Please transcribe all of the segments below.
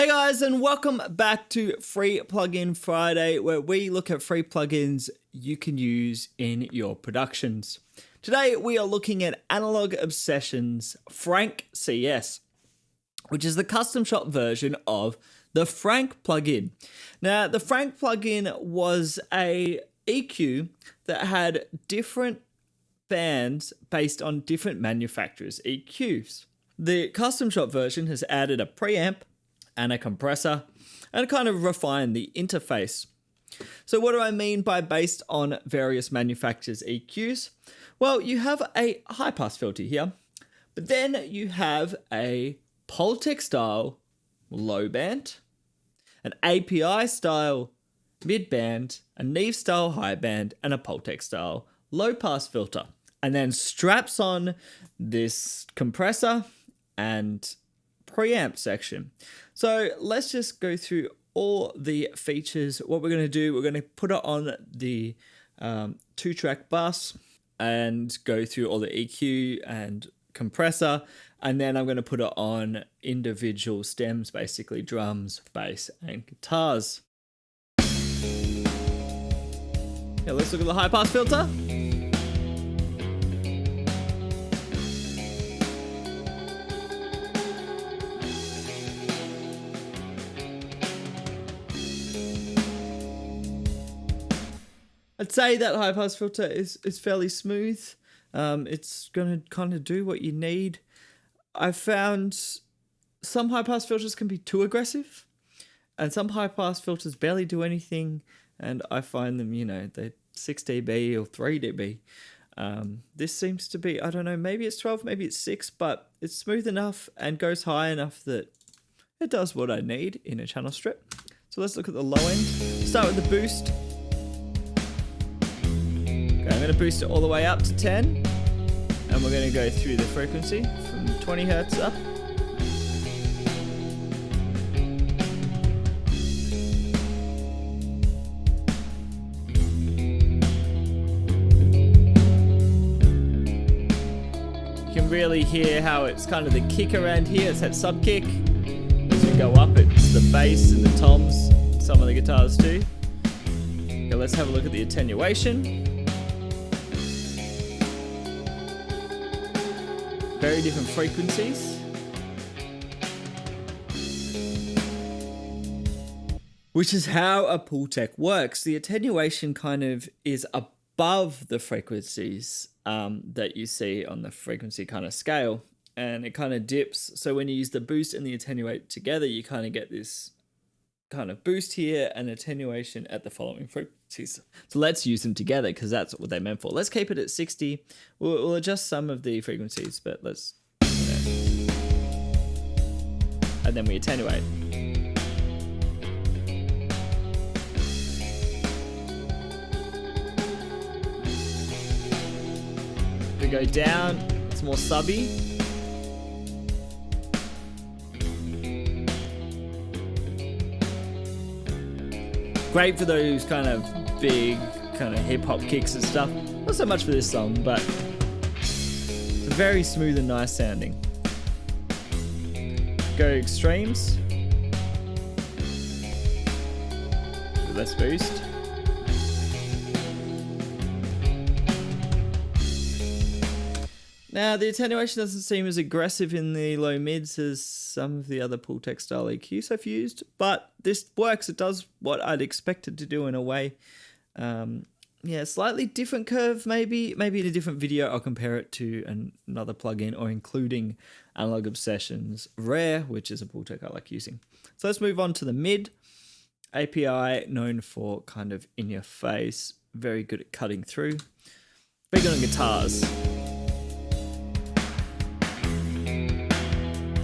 Guys, and welcome back to Free Plugin Friday, where we look at free plugins you can use in your productions. Today we are looking at Analog Obsession's FrankCS, which is the custom shop version of the Frank plugin. Now, the Frank plugin was a EQ that had different bands based on different manufacturers' EQs. The custom shop version has added a preamp and a compressor, and kind of refine the interface. So what do I mean by based on various manufacturers' EQs? Well, you have a high pass filter here, but then you have a Pultec style low band, an API style mid band, a Neve style high band, and a Pultec style low pass filter. And then straps on this compressor and preamp section. So let's just go through all the features. What we're going to do, we're going to put it on the 2-track bus and go through all the EQ and compressor, and then I'm going to put it on individual stems, basically drums, bass, and guitars. Yeah, let's look at the high pass filter. I'd say that high pass filter is fairly smooth. It's going to kind of do what you need. I found some high pass filters can be too aggressive, and some high pass filters barely do anything, and I find them, they're 6 dB or 3 dB. This seems to be, I don't know, maybe it's 12, maybe it's 6, but it's smooth enough and goes high enough that it does what I need in a channel strip. So let's look at the low end. Start with the boost. I'm going to boost it all the way up to 10, and we're going to go through the frequency from 20 Hertz up. You can really hear how it's kind of the kick around here. It's that sub kick. As we go up, it's the bass and the toms, some of the guitars too. Okay, let's have a look at the attenuation. Very different frequencies. Which is how a Pultec works. The attenuation kind of is above the frequencies that you see on the frequency kind of scale. And it kind of dips. So when you use the boost and the attenuate together, you kind of get this kind of boost here and attenuation at the following frequencies. So let's use them together because that's what they're meant for. Let's keep it at 60. We'll adjust some of the frequencies, but let's, and then we attenuate. We go down, it's more subby. Great for those kind of big kind of hip hop kicks and stuff. Not so much for this song, but it's very smooth and nice sounding. Go extremes. Less boost. Now, the attenuation doesn't seem as aggressive in the low mids as some of the other Pultec style EQs I've used, but this works. It does what I'd expect it to do in a way. Yeah, slightly different curve, maybe in a different video I'll compare it to another plugin, or including Analog Obsession's Rare, which is a Pultec I like using. So let's move on to the mid. API, known for kind of in your face, very good at cutting through. Very good on guitars.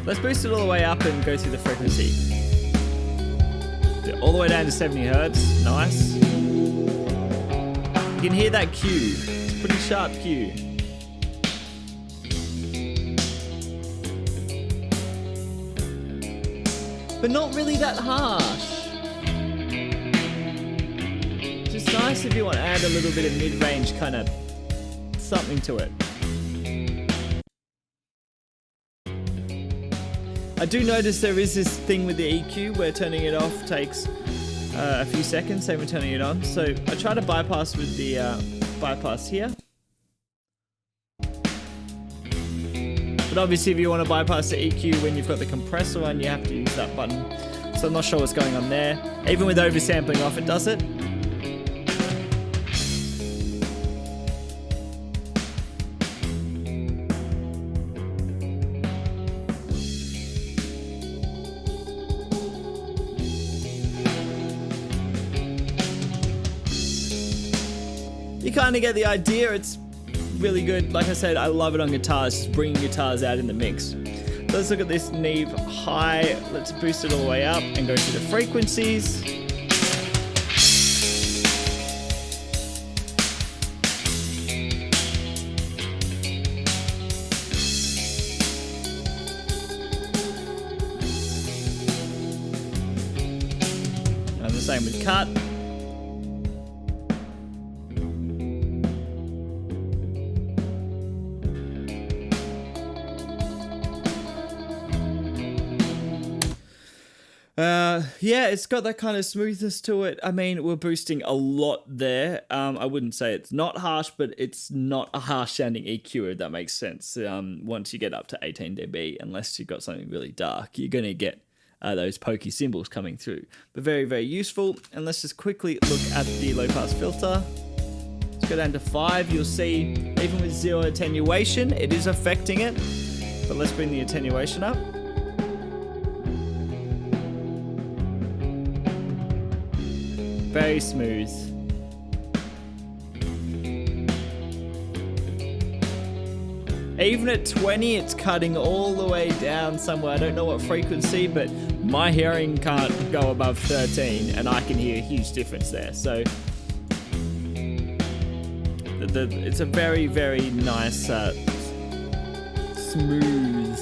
Let's boost it all the way up and go through the frequency. All the way down to 70 Hertz, nice. You can hear that cue, it's a pretty sharp cue. But not really that harsh. Just nice if you want to add a little bit of mid-range kind of something to it. I do notice there is this thing with the EQ where turning it off takes a few seconds, same with turning it on. So I try to bypass with the bypass here. But obviously if you want to bypass the EQ when you've got the compressor on, you have to use that button. So I'm not sure what's going on there. Even with oversampling off, it does it. You kind of get the idea. It's really good. Like I said, I love it on guitars, just bringing guitars out in the mix. So let's look at this Neve high. Let's boost it all the way up and go through the frequencies. And the same with cut. Yeah, it's got that kind of smoothness to it. I mean, we're boosting a lot there. I wouldn't say it's not harsh, but it's not a harsh sounding EQ, if that makes sense. Once you get up to 18 dB, unless you've got something really dark, you're going to get those pokey cymbals coming through. But very, very useful. And let's just quickly look at the low pass filter. Let's go down to 5. You'll see, even with 0 attenuation, it is affecting it. But let's bring the attenuation up. Very smooth. Even at 20, it's cutting all the way down somewhere. I don't know what frequency, but my hearing can't go above 13, and I can hear a huge difference there. So it's a very, very nice, smooth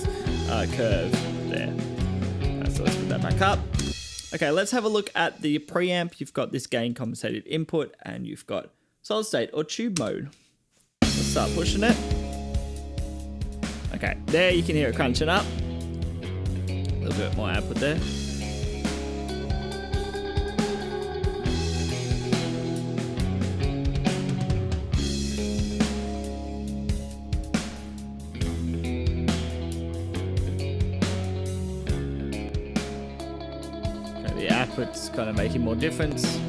curve there. So let's put that back up. Okay, let's have a look at the preamp. You've got this gain compensated input and you've got solid state or tube mode. Let's start pushing it. Okay, there you can hear it crunching up. A little bit more output there. The output's kind of making more difference.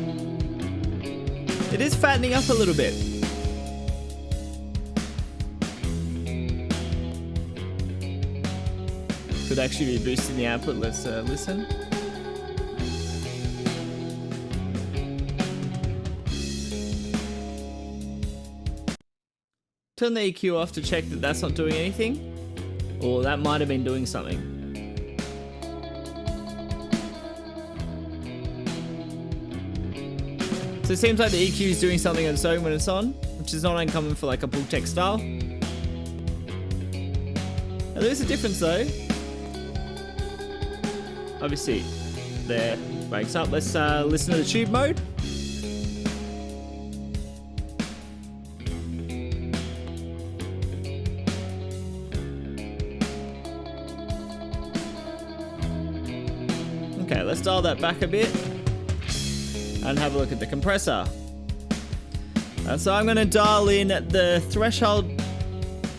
It is fattening up a little bit. Could actually be boosting the output. Let's listen. Turn the EQ off to check that that's not doing anything. Or that might have been doing something. So it seems like the EQ is doing something on its own when it's on, which is not uncommon for like a pull tech style. Now there is a difference though. Obviously, there, breaks up. Let's listen to the tube mode. Okay, let's dial that back a bit. And have a look at the compressor. So I'm going to dial in the threshold.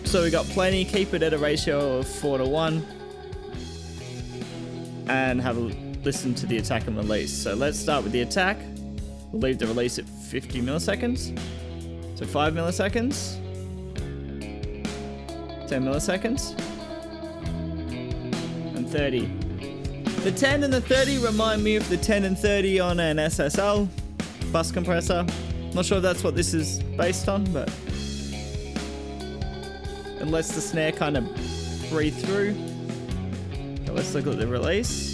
So we got plenty. Keep it at a ratio of 4:1. And have a listen to the attack and release. So let's start with the attack. We'll leave the release at 50 milliseconds. So 5 milliseconds. 10 milliseconds. And 30. The 10 and the 30 remind me of the 10 and 30 on an SSL bus compressor. Not sure if that's what this is based on, but it lets the snare kind of breathe through. So let's look at the release.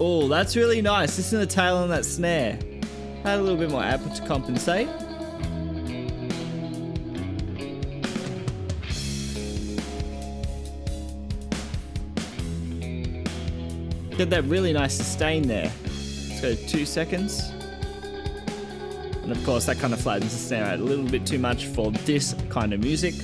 Oh, that's really nice. Listen to the tail on that snare. Had a little bit more output to compensate. Get that really nice sustain there. Let's go 2 seconds. And of course that kind of flattens the snare out a little bit too much for this kind of music.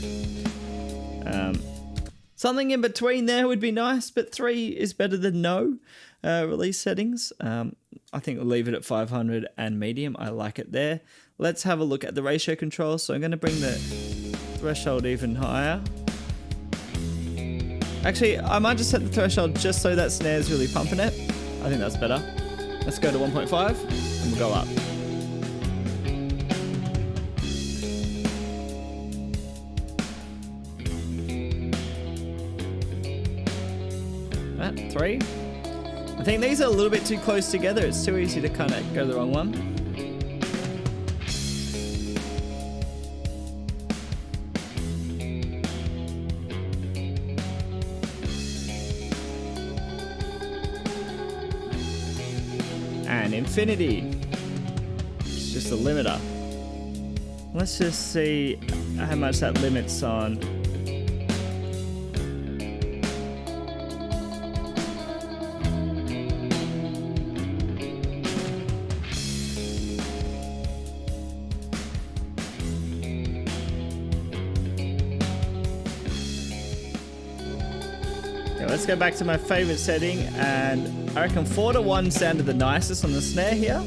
Something in between there would be nice, but 3 is better than no. Release settings, I think we'll leave it at 500 and medium. I like it there. Let's have a look at the ratio control. So I'm going to bring the threshold even higher. Actually, I might just set the threshold just so that snare's really pumping it. I think that's better. Let's go to 1.5 and we'll go up. That 3. I think these are a little bit too close together. It's too easy to kind of go the wrong one. And infinity. It's just a limiter. Let's just see how much that limits on. Let's go back to my favorite setting, and I reckon 4 to 1 sounded the nicest on the snare here.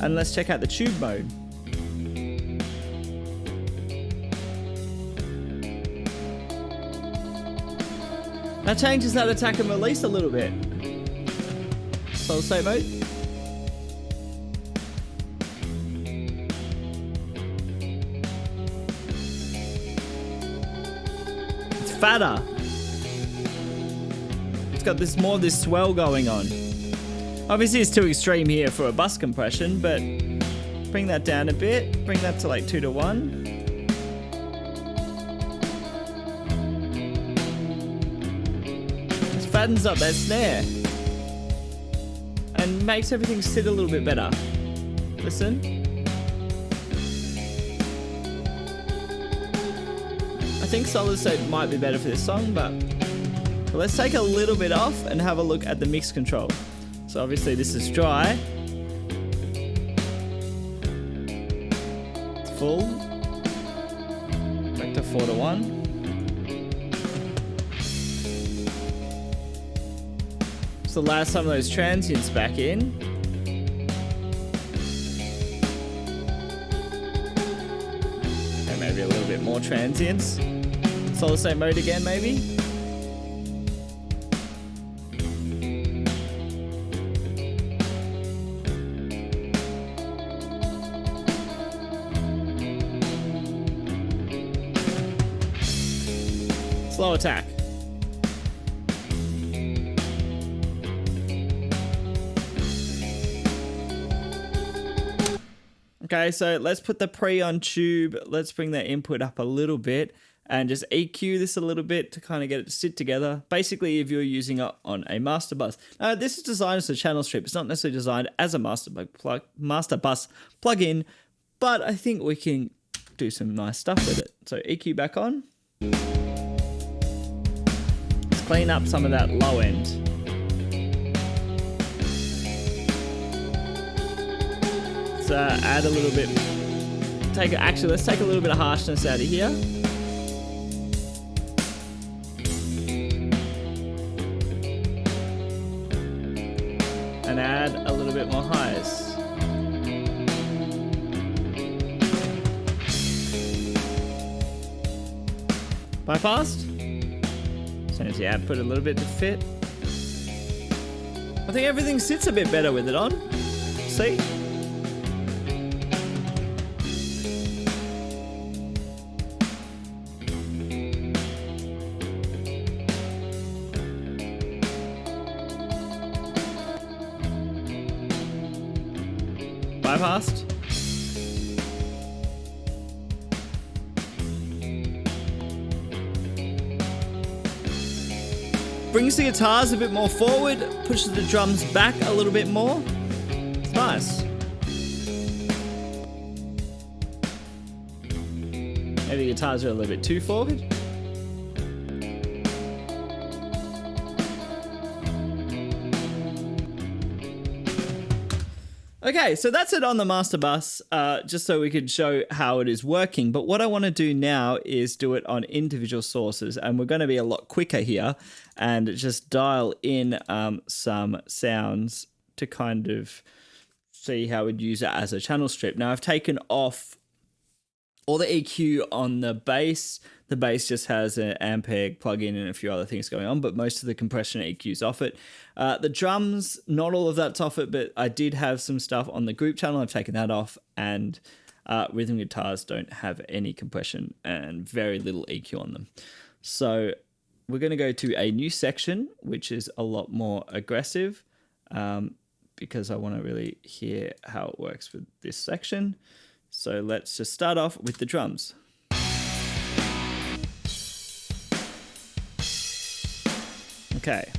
And let's check out the tube mode. That changes that attack and release a little bit. Solid state mode. It's fatter. It's got more of this swell going on. Obviously it's too extreme here for a bus compression, but bring that down a bit. Bring that to like 2 to 1. This fattens up that snare and makes everything sit a little bit better. Listen. I think solid state might be better for this song, but let's take a little bit off and have a look at the mix control. So obviously this is dry. It's full. Back to 4 to 1. So last some of those transients back in. And maybe a little bit more transients. Solid state mode again maybe. Slow attack. Okay, so let's put the pre on tube. Let's bring the input up a little bit and just EQ this a little bit to kind of get it to sit together. Basically, if you're using it on a master bus. Now, this is designed as a channel strip. It's not necessarily designed as a master bus plugin, but I think we can do some nice stuff with it. So EQ back on. Clean up some of that low end. Let's add a little bit. Let's take a little bit of harshness out of here. And add a little bit more highs. Bypassed. Yeah, put a little bit to fit. I think everything sits a bit better with it on. See? Bypassed. Brings the guitars a bit more forward, pushes the drums back a little bit more. It's nice. Maybe the guitars are a little bit too forward. Okay, so that's it on the master bus, just so we could show how it is working. But what I want to do now is do it on individual sources, and we're going to be a lot quicker here and just dial in some sounds to kind of see how we'd use it as a channel strip. Now, I've taken off all the EQ on the bass. The bass just has an Ampeg plugin and a few other things going on, but most of the compression EQ's off it. The drums, not all of that's off it, but I did have some stuff on the group channel. I've taken that off, and rhythm guitars don't have any compression and very little EQ on them. So we're going to go to a new section, which is a lot more aggressive, because I want to really hear how it works with this section. So let's just start off with the drums. Okay.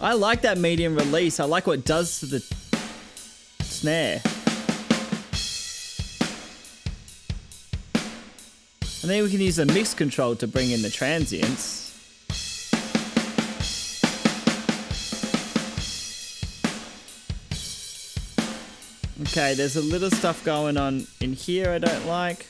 I like that medium release. I like what it does to the snare. And then we can use the mix control to bring in the transients. Okay, there's a little stuff going on in here I don't like.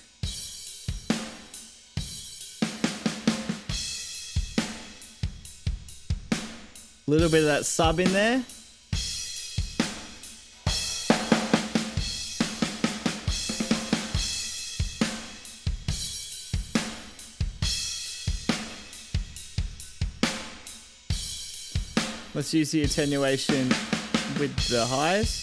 A little bit of that sub in there. Let's use the attenuation with the highs.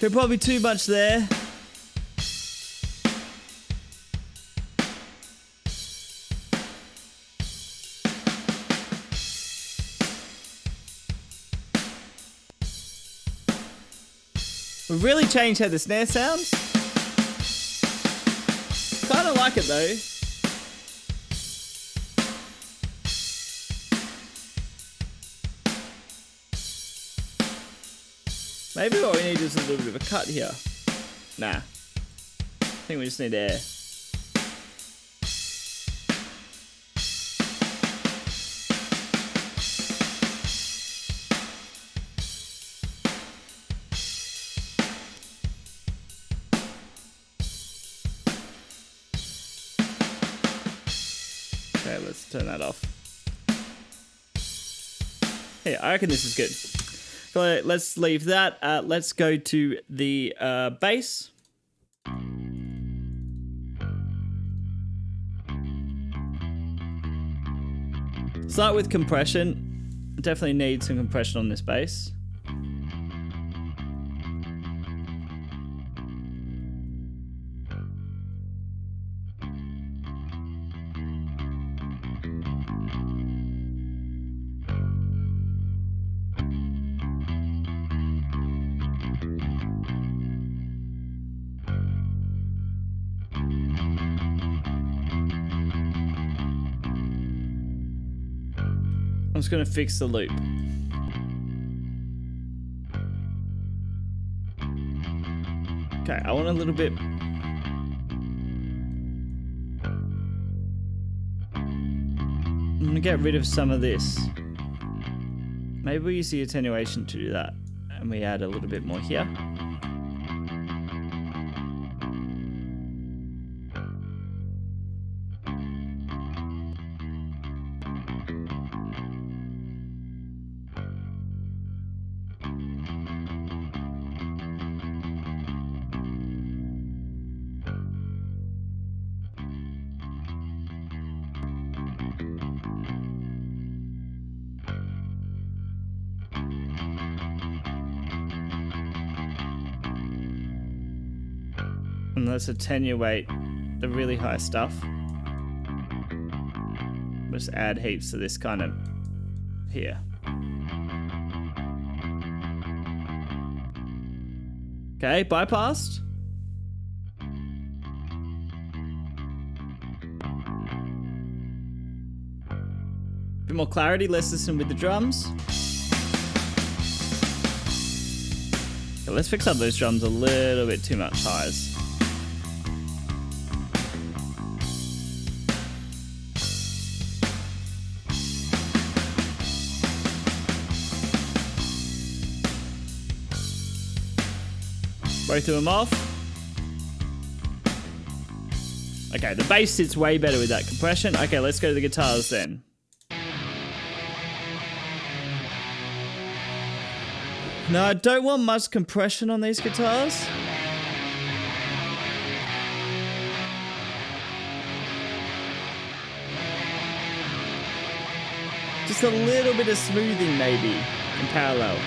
Okay, probably too much there. We've really changed how the snare sounds. Kind of like it though. Maybe what we need is a little bit of a cut here. Nah. I think we just need air. Okay, let's turn that off. Hey, I reckon this is good. So let's leave that. Let's go to the bass. Start with compression. Definitely need some compression on this bass. I'm just going to fix the loop. Okay, I want a little bit. I'm going to get rid of some of this. Maybe we use the attenuation to do that. And we add a little bit more here. And let's attenuate the really high stuff. Just add heaps of this kind of here. Okay, bypassed. Bit more clarity, less listen with the drums. Okay, let's fix up those drums a little bit too much highs. Both of them off. Okay, the bass sits way better with that compression. Okay, let's go to the guitars then. No, I don't want much compression on these guitars. Just a little bit of smoothing maybe in parallel.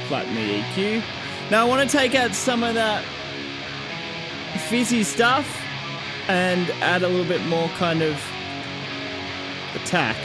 Flatten the EQ. Now I want to take out some of that fizzy stuff and add a little bit more kind of attack.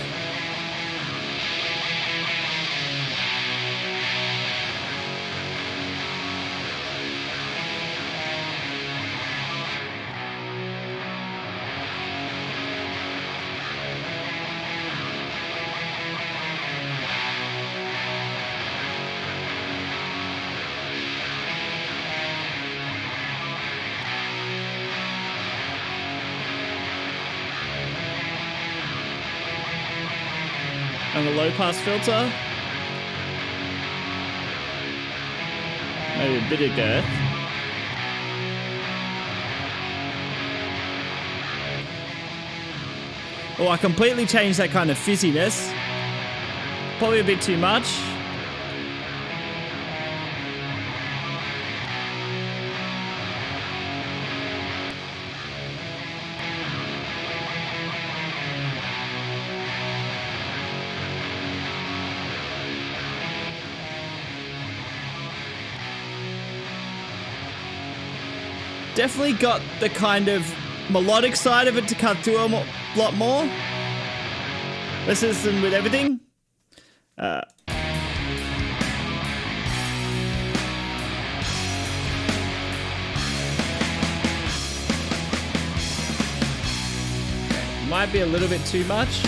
And the low pass filter. Maybe a bit of girth. Oh, I completely changed that kind of fizziness. Probably a bit too much. Definitely got the kind of melodic side of it to cut through a lot more. Let's listen with everything. Might be a little bit too much.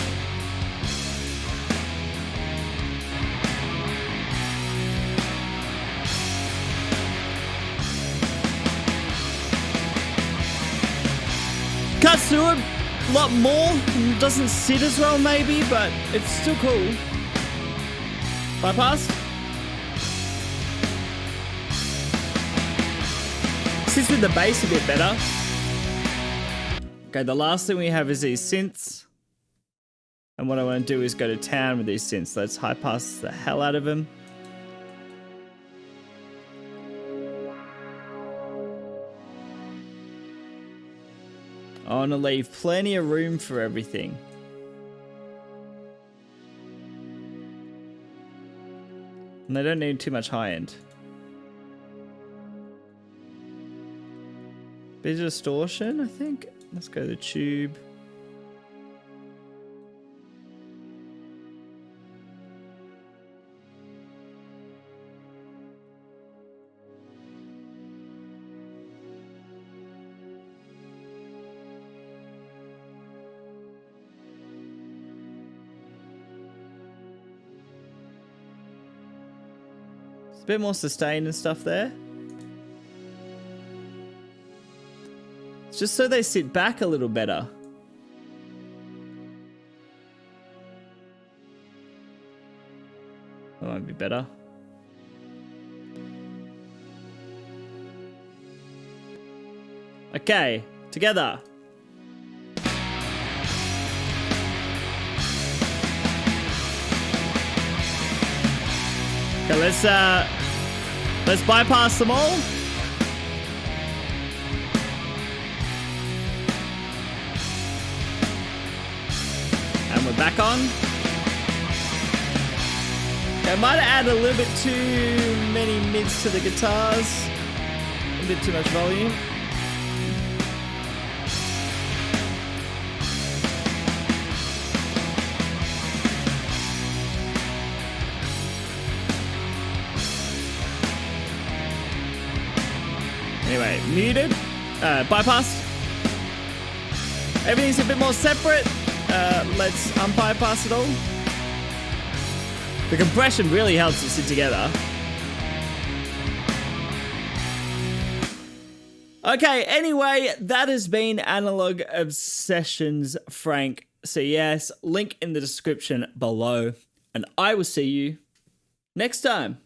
Cuts through it a lot more. Doesn't sit as well maybe, but it's still cool. Bypass. Sits with the bass a bit better. Okay, the last thing we have is these synths. And what I want to do is go to town with these synths. Let's high pass the hell out of them. I want to leave plenty of room for everything. And they don't need too much high end. Bit of distortion, I think. Let's go to the tube. A bit more sustain and stuff there. It's just so they sit back a little better. That might be better. Okay, together. let's bypass them all. And we're back on. I might have added a little bit too many mids to the guitars. A bit too much volume. Anyway, muted, bypassed. Everything's a bit more separate. Let's unbypass it all. The compression really helps it sit together. Okay, anyway, that has been Analog Obsessions FrankCS. Link in the description below. And I will see you next time.